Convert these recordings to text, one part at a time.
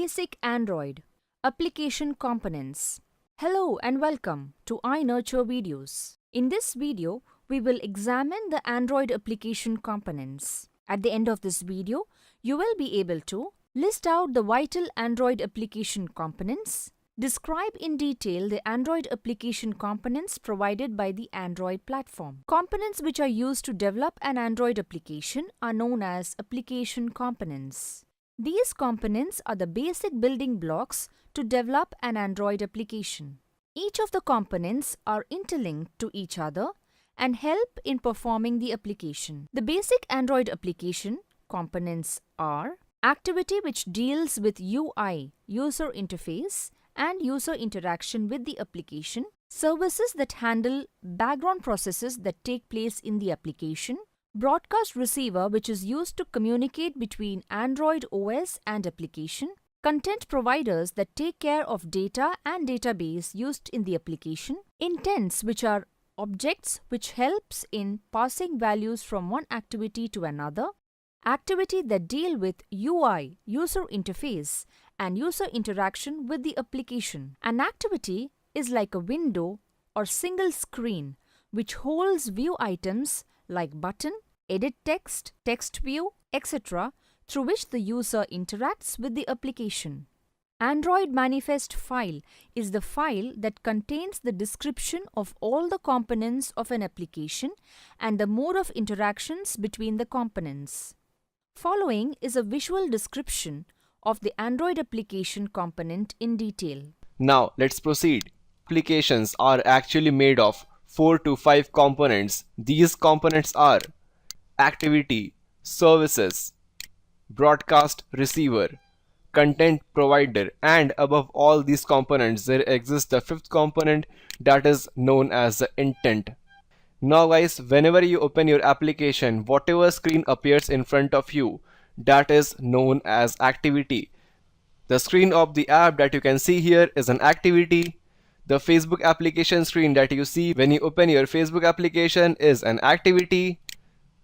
Basic Android Application Components. Hello and welcome to iNurture Videos. In this video, we will examine the Android application components. At the end of this video, you will be able to list out the vital Android application components, describe in detail the Android application components provided by the Android platform. Components which are used to develop an Android application are known as application components. These components are the basic building blocks to develop an Android application. Each of the components are interlinked to each other and help in performing the application. The basic Android application components are activity which deals with UI, user interface, and user interaction with the application, services that handle background processes that take place in the application, broadcast receiver which is used to communicate between Android OS and application, content providers that take care of data and database used in the application, intents which are objects which helps in passing values from one activity to another, activity that deal with UI, user interface, and user interaction with the application. An activity is like a window or single screen which holds view items like button, edit text, text view, etc. through which the user interacts with the application. Android manifest file is the file that contains the description of all the components of an application and the mode of interactions between the components. Following is a visual description of the Android application component in detail. Now let's proceed. Applications are actually made of 4 to 5 components. These components are activity, services, broadcast receiver, content provider, and above all these components there exists the fifth component that is known as the intent. Now guys, whenever you open your application, whatever screen appears in front of you, that is known as activity. The screen of the app that you can see here is an activity. The Facebook application screen that you see when you open your Facebook application is an activity.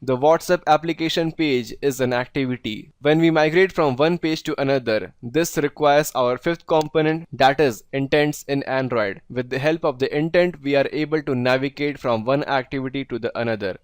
The WhatsApp application page is an activity. When we migrate from one page to another, this requires our fifth component, that is intents in Android. With the help of the intent, we are able to navigate from one activity to the another.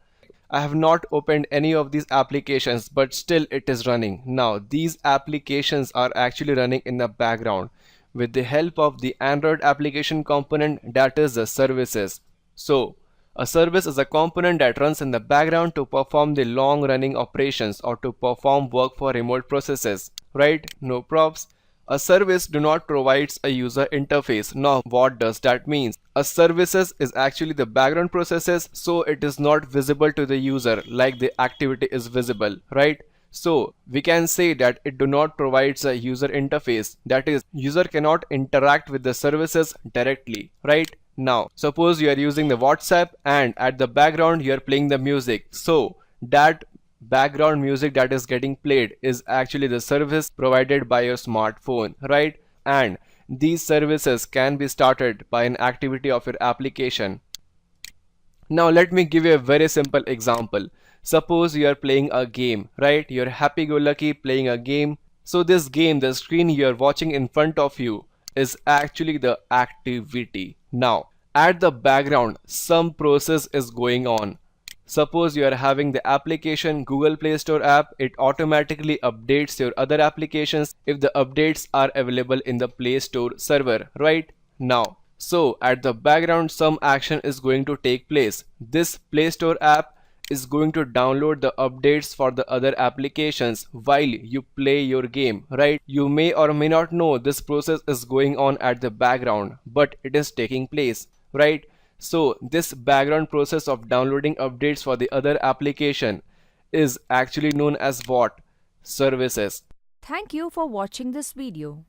I have not opened any of these applications, but still it is running. Now these applications are actually running in the background with the help of the Android application component, that is the services. So a service is a component that runs in the background to perform the long running operations or to perform work for remote processes, right? No props. A service do not provides a user interface. Now what does that mean? A services is actually the background processes, so it is not visible to the user like the activity is visible, right? So we can say that it do not provides a user interface, that is user cannot interact with the services directly, right? Now suppose you are using the WhatsApp and at the background you are playing the music, so that background music that is getting played is actually the service provided by your smartphone, right? And these services can be started by an activity of your application. Now let me give you a very simple example. Suppose you are playing a game, right? You're happy-go-lucky playing a game. So this game, the screen you are watching in front of you is actually the activity. Now at the background some process is going on. Suppose you are having the application Google Play Store app, it automatically updates your other applications if the updates are available in the Play Store server, right? Now so at the background some action is going to take place. This Play Store app is going to download the updates for the other applications while you play your game, right? You may or may not know this process is going on at the background, but it is taking place, right? So this background process of downloading updates for the other application is actually known as what? Services. Thank you for watching this video.